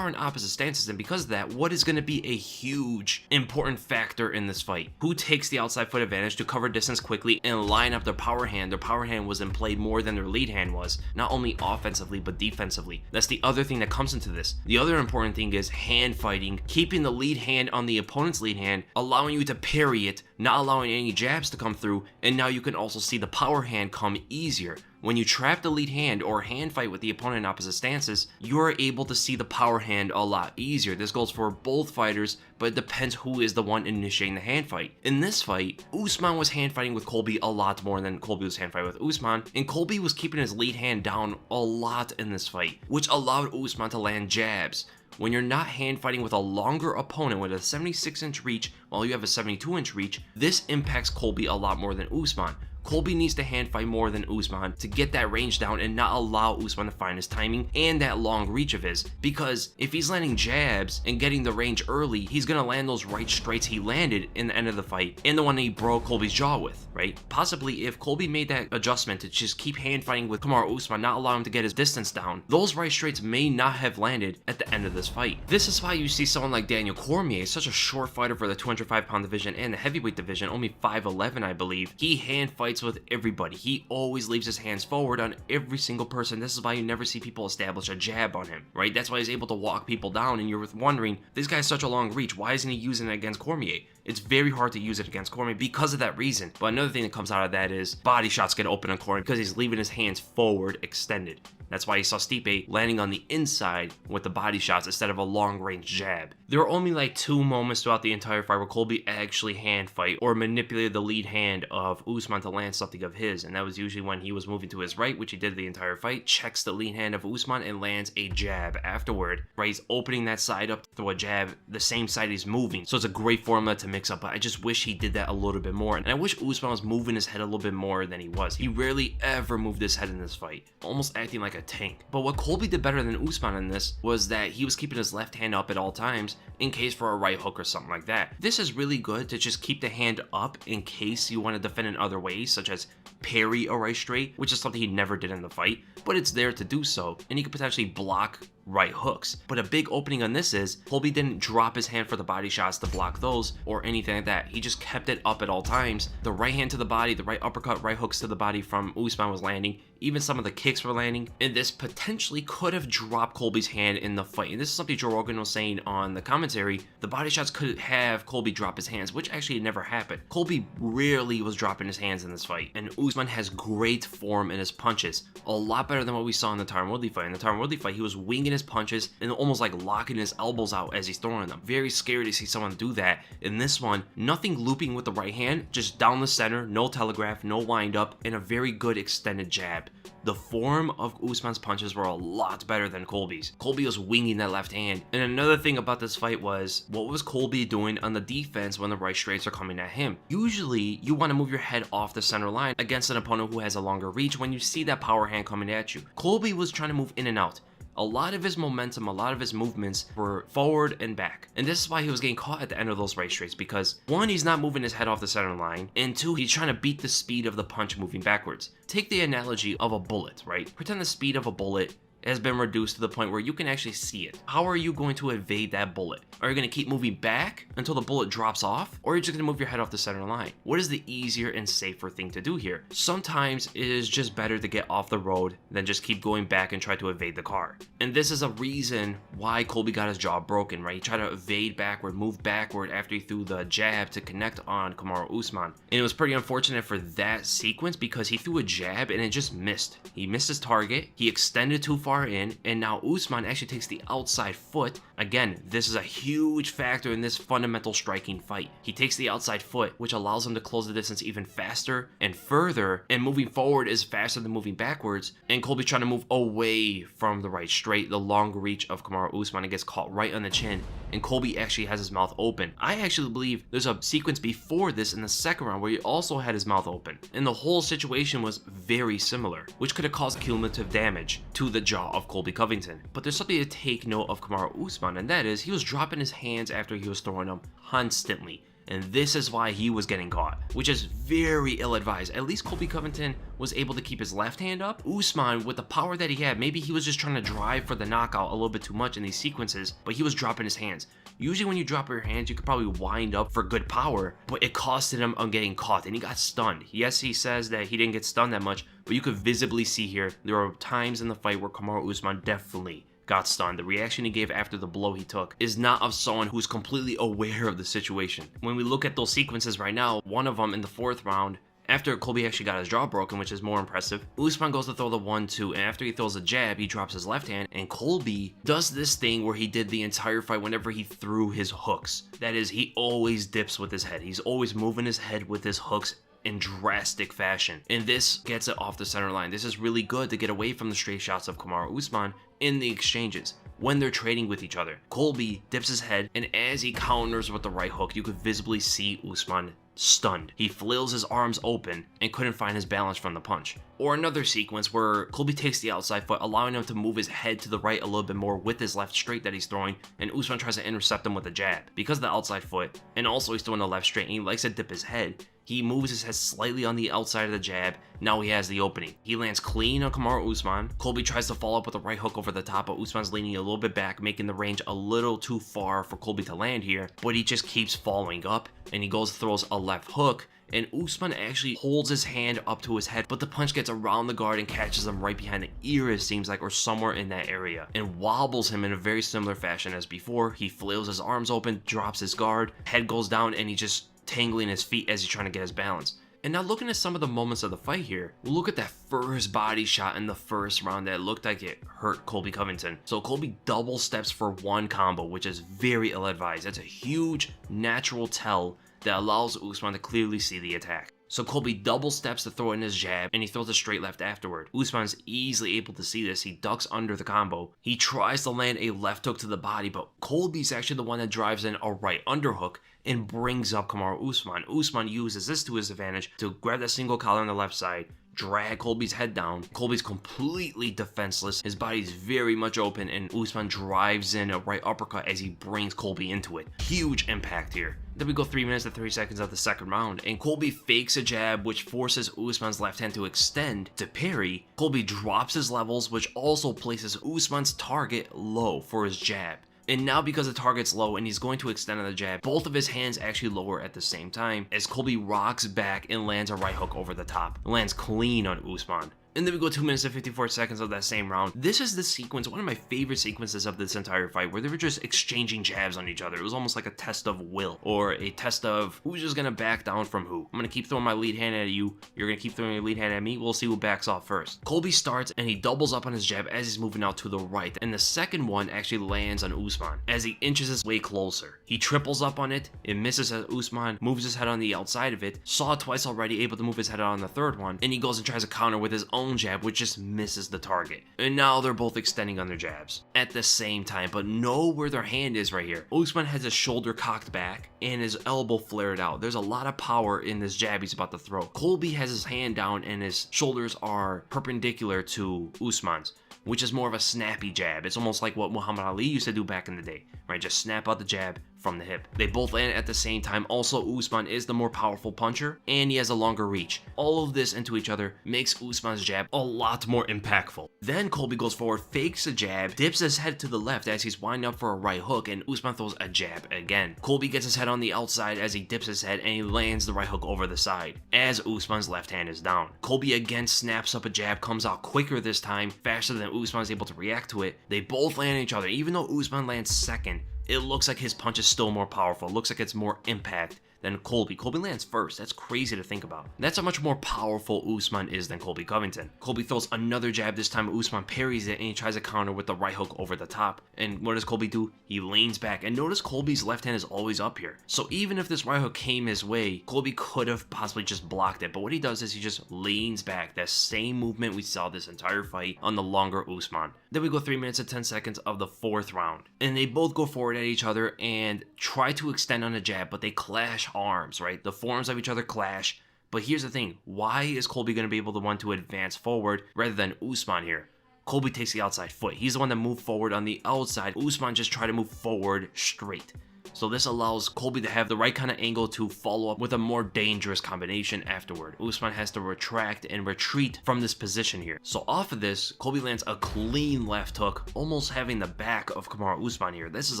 are in opposite stances, and because of that, what is going to be a huge important factor in this fight? Who takes the outside foot advantage to cover distance quickly and line up their power hand? Their power hand was in play more than their lead hand was, not only offensively but defensively. That's the other thing that comes into this. The other important thing is hand fighting, keeping the lead hand on the opponent's lead hand, allowing you to parry it, not allowing any jabs to come through, and now you can also see the power hand come easier. When you trap the lead hand or hand fight with the opponent in opposite stances, you are able to see the power hand a lot easier. This goes for both fighters, but it depends who is the one initiating the hand fight. In this fight, Usman was hand fighting with Colby a lot more than Colby was hand fighting with Usman, and Colby was keeping his lead hand down a lot in this fight, which allowed Usman to land jabs. When you're not hand fighting with a longer opponent with a 76-inch reach while you have a 72-inch reach, this impacts Colby a lot more than Usman. Colby needs to hand fight more than Usman to get that range down and not allow Usman to find his timing and that long reach of his, because if he's landing jabs and getting the range early, he's going to land those right straights he landed in the end of the fight and the one that he broke Colby's jaw with, right? Possibly if Colby made that adjustment to just keep hand fighting with Kamaru Usman, not allow him to get his distance down, those right straights may not have landed at the end of this fight. This is why you see someone like Daniel Cormier, such a short fighter for the 205-pound division and the heavyweight division, only 5'11", I believe. He hand fights with everybody. He always leaves his hands forward on every single person. This is why you never see people establish a jab on him, right? That's why he's able to walk people down, and you're wondering, this guy's such a long reach, why isn't he using it against Cormier? It's very hard to use it against Cormier because of that reason. But another thing that comes out of that is body shots get open on Cormier because he's leaving his hands forward extended. That's why you saw Stipe landing on the inside with the body shots instead of a long-range jab. There were only like 2 moments throughout the entire fight where Colby actually hand fight or manipulated the lead hand of Usman to land something of his, and that was usually when he was moving to his right, which he did the entire fight, checks the lead hand of Usman and lands a jab afterward, right? He's opening that side up through a jab, the same side he's moving. So it's a great formula to mix up, but I just wish he did that a little bit more, and I wish Usman was moving his head a little bit more than he was. He rarely ever moved his head in this fight, almost acting like a tank. But what Colby did better than Usman in this was that he was keeping his left hand up at all times in case for a right hook or something like that. This is really good to just keep the hand up in case you want to defend in other ways, such as parry a right straight, which is something he never did in the fight, but it's there to do so, and he could potentially block right hooks. But a big opening on this is Colby didn't drop his hand for the body shots to block those or anything like that. He just kept it up at all times. The right hand to the body, the right uppercut, right hooks to the body from Usman was landing. Even some of the kicks were landing, and this potentially could have dropped Colby's hand in the fight. And this is something Joe Rogan was saying on the commentary. The body shots could have Colby drop his hands, which actually never happened. Colby rarely was dropping his hands in this fight, and Usman has great form in his punches, a lot better than what we saw in the Tyron Woodley fight. In the Tyron Woodley fight, he was winging his punches and almost like locking his elbows out as he's throwing them. Very scary to see someone do that. In this one, nothing looping with the right hand, just down the center, no telegraph, no wind up, and a very good extended jab. The form of Usman's punches were a lot better than Colby's. Colby was winging that left hand. And another thing about this fight was, what was Colby doing on the defense when the right straights are coming at him? Usually, you want to move your head off the center line against an opponent who has a longer reach when you see that power hand coming at you. Colby was trying to move in and out. A lot of his momentum, a lot of his movements were forward and back. And this is why he was getting caught at the end of those right straights, because 1, he's not moving his head off the center line, and 2, he's trying to beat the speed of the punch moving backwards. Take the analogy of a bullet, right? Pretend the speed of a bullet has been reduced to the point where you can actually see it. How are you going to evade that bullet? Are you going to keep moving back until the bullet drops off? Or are you just going to move your head off the center line? What is the easier and safer thing to do here? Sometimes it is just better to get off the road than just keep going back and try to evade the car. And this is a reason why Colby got his jaw broken, right? He tried to evade backward, move backward after he threw the jab to connect on Kamaru Usman. And it was pretty unfortunate for that sequence because he threw a jab and it just missed. He missed his target, he extended too far in, and now Usman actually takes the outside foot. Again, this is a huge factor in this fundamental striking fight. He takes the outside foot, which allows him to close the distance even faster and further, and moving forward is faster than moving backwards, and Colby trying to move away from the right straight, the long reach of Kamaru Usman, and gets caught right on the chin, and Colby actually has his mouth open. I actually believe there's a sequence before this in the second round where he also had his mouth open, and the whole situation was very similar, which could have caused cumulative damage to the jaw of Colby Covington. But there's something to take note of Kamaru Usman, and that is he was dropping his hands after he was throwing them constantly. and this is why he was getting caught, which is very ill-advised. At least Colby Covington was able to keep his left hand up. Usman, with the power that he had, maybe he was just trying to drive for the knockout a little bit too much in these sequences, but he was dropping his hands. Usually when you drop your hands, you could probably wind up for good power, but it costed him on getting caught, and he got stunned. Yes, he says that he didn't get stunned that much, but you could visibly see here, there are times in the fight where Kamaru Usman definitely got stunned. The reaction he gave after the blow he took is not of someone who's completely aware of the situation. When we look at those sequences right now, one of them in the 4th round, after Colby actually got his jaw broken, which is more impressive, Usman goes to throw the 1-2, and after he throws a jab, he drops his left hand, and Colby does this thing where he did the entire fight whenever he threw his hooks. That is, he always dips with his head. He's always moving his head with his hooks in drastic fashion, and this gets it off the center line. This is really good to get away from the straight shots of Kamaru Usman in the exchanges when they're trading with each other. Colby dips his head, and as he counters with the right hook, you could visibly see Usman stunned. He flails his arms open and couldn't find his balance from the punch. Or another sequence where Colby takes the outside foot, allowing him to move his head to the right a little bit more with his left straight that he's throwing, and Usman tries to intercept him with a jab. Because of the outside foot, and also he's throwing the left straight, and he likes to dip his head, he moves his head slightly on the outside of the jab. Now he has the opening. He lands clean on Kamaru Usman. Colby tries to follow up with a right hook over the top, but Usman's leaning a little bit back, making the range a little too far for Colby to land here, but he just keeps following up, and he goes throws a left hook, and Usman actually holds his hand up to his head, but the punch gets around the guard and catches him right behind the ear, it seems like, or somewhere in that area, and wobbles him in a very similar fashion as before. He flails his arms open, drops his guard, head goes down, and he just tangling his feet as he's trying to get his balance. And now looking at some of the moments of the fight here, look at that first body shot in the 1st round that looked like it hurt Colby Covington. So Colby double steps for 1 combo, which is very ill-advised. That's a huge natural tell that allows Usman to clearly see the attack. So Colby double steps to throw in his jab, and he throws a straight left afterward. Usman's easily able to see this. He ducks under the combo. He tries to land a left hook to the body, but Colby's actually the one that drives in a right underhook and brings up Kamaru Usman. Usman uses this to his advantage to grab that single collar on the left side, drag Colby's head down. Colby's completely defenseless. His body's very much open, and Usman drives in a right uppercut as he brings Colby into it. Huge impact here. Then we go 3 minutes and 30 seconds of the 2nd round, and Colby fakes a jab, which forces Usman's left hand to extend to parry. Colby drops his levels, which also places Usman's target low for his jab. And now because the target's low and he's going to extend on the jab, both of his hands actually lower at the same time as Colby rocks back and lands a right hook over the top. Lands clean on Usman. And then we go 2 minutes and 54 seconds of that same round. This is the sequence, one of my favorite sequences of this entire fight, where they were just exchanging jabs on each other. It was almost like a test of will, or a test of who's just gonna back down from who. I'm gonna keep throwing my lead hand at you, you're gonna keep throwing your lead hand at me, we'll see who backs off first. Colby starts and he doubles up on his jab as he's moving out to the right, and the second one actually lands on Usman as he inches his way closer. He triples up on it, it misses as Usman moves his head on the outside of it, saw it twice already, able to move his head out on the 3rd one, and he goes and tries to counter with his own jab, which just misses the target. And now they're both extending on their jabs at the same time, but know where their hand is right here. Usman has his shoulder cocked back and his elbow flared out. There's a lot of power in this jab he's about to throw. Colby has his hand down and his shoulders are perpendicular to Usman's, which is more of a snappy jab. It's almost like what Muhammad Ali used to do back in the day, right? Just snap out the jab from the hip. They both land at the same time. Also, Usman is the more powerful puncher, and he has a longer reach. All of this into each other makes Usman's jab a lot more impactful. Then Colby goes forward, fakes a jab, dips his head to the left as he's winding up for a right hook, and Usman throws a jab again. Colby gets his head on the outside as he dips his head, and he lands the right hook over the side as Usman's left hand is down. Colby again snaps up a jab, comes out quicker this time, faster than Usman is able to react to it. They both land on each other. Even though Usman lands second, it looks like his punch is still more powerful. It looks like it's more impact than Colby. Colby lands first. That's crazy to think about. That's how much more powerful Usman is than Colby Covington. Colby throws another jab. This time Usman parries it and he tries to counter with the right hook over the top. And what does Colby do? He leans back. And notice Colby's left hand is always up here. So even if this right hook came his way, Colby could have possibly just blocked it. But what he does is he just leans back. That same movement we saw this entire fight on the longer Usman. Then we go 3 minutes and 10 seconds of the 4th round. And they both go forward at each other and try to extend on a jab, but they clash arms, right? The forearms of each other clash. But here's the thing. Why is Colby going to be able to want to advance forward rather than Usman here? Colby takes the outside foot. He's the one that moved forward on the outside. Usman just tried to move forward straight. So this allows Colby to have the right kind of angle to follow up with a more dangerous combination afterward. Usman has to retract and retreat from this position here. So off of this, Colby lands a clean left hook, almost having the back of Kamaru Usman here. This is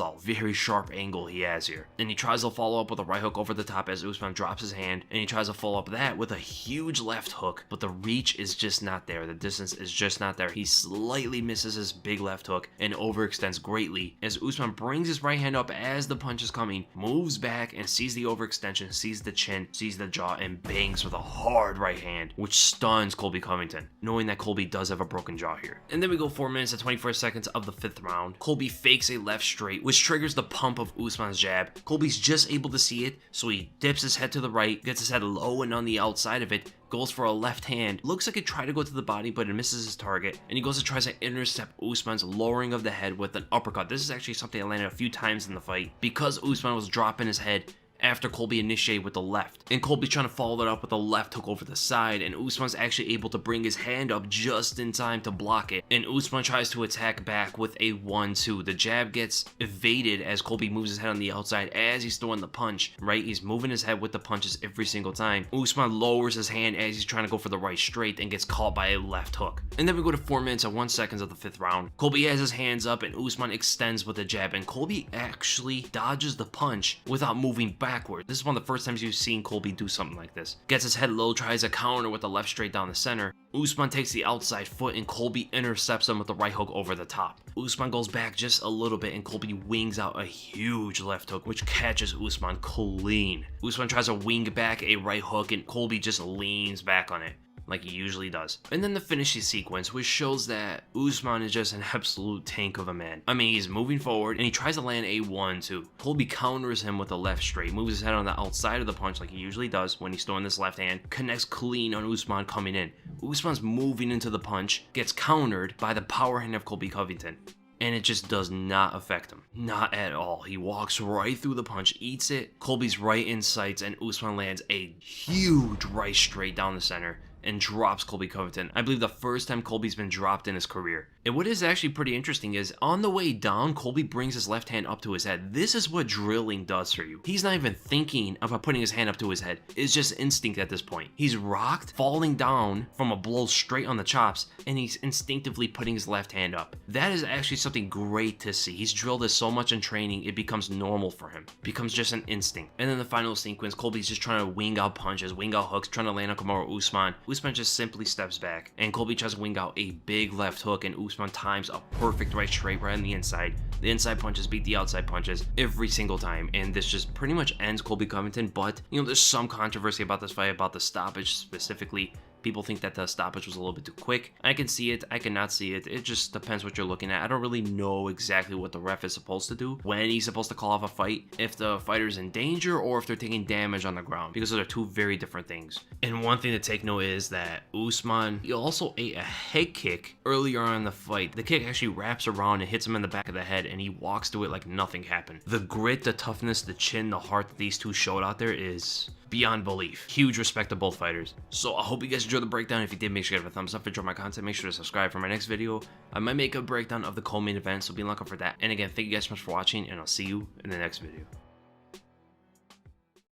a very sharp angle he has here. And he tries to follow up with a right hook over the top as Usman drops his hand, and he tries to follow up that with a huge left hook, but the reach is just not there. The distance is just not there. He slightly misses his big left hook and overextends greatly as Usman brings his right hand up as the punch is coming, moves back and sees the overextension, sees the chin, sees the jaw, and bangs with a hard right hand, which stuns Colby Covington, knowing that Colby does have a broken jaw here. And then we go 4 minutes and 24 seconds of the 5th round. Colby fakes a left straight, which triggers the pump of Usman's jab. Colby's just able to see it, so he dips his head to the right, gets his head low and on the outside of it, goes for a left hand, looks like it tried to go to the body, but it misses his target, and he goes to try to intercept Usman's lowering of the head with an uppercut. This is actually something that landed a few times in the fight because Usman was dropping his head after Colby initiated with the left, and Colby's trying to follow that up with a left hook over the side, and Usman's actually able to bring his hand up just in time to block it, and Usman tries to attack back with a 1-2. The jab gets evaded as Colby moves his head on the outside as he's throwing the punch, right? He's moving his head with the punches every single time. Usman lowers his hand as he's trying to go for the right straight and gets caught by a left hook. And then we go to 4 minutes and 1 second of the 5th round. Colby has his hands up and Usman extends with a jab, and Colby actually dodges the punch without moving backward. This is one of the first times you've seen Colby do something like this. Gets his head low, tries a counter with the left straight down the center. Usman takes the outside foot and Colby intercepts him with the right hook over the top. Usman goes back just a little bit and Colby wings out a huge left hook, which catches Usman clean. Usman tries to wing back a right hook and Colby just leans back on it, like he usually does. And then the finishing sequence, which shows that Usman is just an absolute tank of a man. I mean, he's moving forward and he tries to land a 1-2. Colby counters him with a left straight, moves his head on the outside of the punch like he usually does when he's throwing this left hand, connects clean on Usman coming in. Usman's moving into the punch, gets countered by the power hand of Colby Covington, and it just does not affect him. Not at all. He walks right through the punch, eats it. Colby's right in sights, and Usman lands a huge right straight down the center and drops Colby Covington. I believe the first time Colby's been dropped in his career. And what is actually pretty interesting is on the way down, Colby brings his left hand up to his head. This is what drilling does for you. He's not even thinking about putting his hand up to his head. It's just instinct at this point. He's rocked, falling down from a blow straight on the chops, and he's instinctively putting his left hand up. That is actually something great to see. He's drilled this so much in training, it becomes normal for him. It becomes just an instinct. And then the final sequence, Colby's just trying to wing out punches, wing out hooks, trying to land on Kamaru Usman. Usman just simply steps back, and Colby tries to wing out a big left hook, and Usman times a perfect right straight right on the inside. The inside punches beat the outside punches every single time, and this just pretty much ends Colby Covington. But, you know, there's some controversy about this fight, about the stoppage specifically. People think that the stoppage was a little bit too quick. I can see it, I cannot see it. It just depends what you're looking at. I don't really know exactly what the ref is supposed to do, when he's supposed to call off a fight, if the fighter's in danger or if they're taking damage on the ground, because those are two very different things. And one thing to take note is that Usman, he also ate a head kick earlier on in the fight. The kick actually wraps around and hits him in the back of the head, and he walks through it like nothing happened. The grit, the toughness, the chin, the heart that these two showed out there is beyond belief. Huge respect to both fighters. So I hope you guys enjoyed the breakdown. If you did, make sure to give it a thumbs up. If you enjoyed my content, make sure to subscribe for my next video. I might make a breakdown of the co-main event, so be on the lookout for that. And again, thank you guys so much for watching, and I'll see you in the next video.